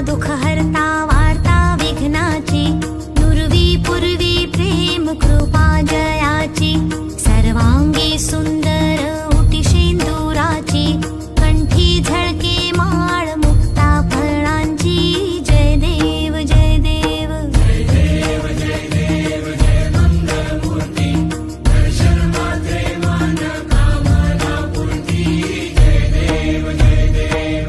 दुःख हरता वार्ता विघ्नाची, नुरवी पूर्वी प्रेम कृपा जयाची, सर्वांगी सुंदर उटी शेंदुराची, कंठी झळके माळ मुक्ता फळांची, जय देव जय देव जय देव जय देव जय मंगलमूर्ती, दर्शन मात्रे मन कामना पूर्ती, जय देव जय देव.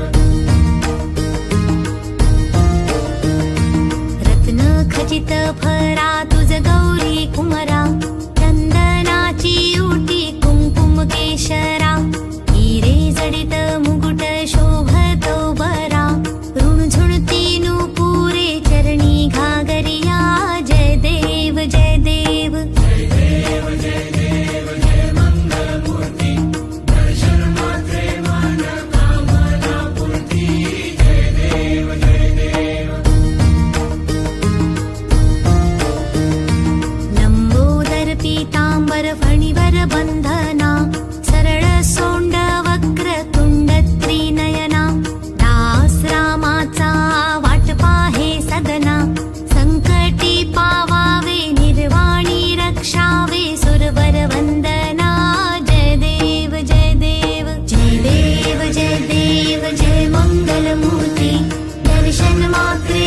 रत्न खचित फरा तुझ गौरी कुमरा, चंदनाची उटी कुंकुम केशरा, हिरे जडित मुकुट शोभतो बरा, ऋणझुणती नुपुरे चरणी घागरिया, जय देव जय देव जय देव जय देव जय मंगलमूर्ती, दर्शन मात्रे मन कामना पूर्ती, जय देव जय देव. लंबोदर पीतांबर फणीवर बंधना, सरळ सोंड वक्र तुंड त्रिनयना, दास रामाचा वाट पाहे सदना, संकटी पावावे निर्वाणी रक्षावे सुरवर वंदना, जय देव जय देव जय देव जय देव जय मंगलमूर्ती, दर्शन मात्रे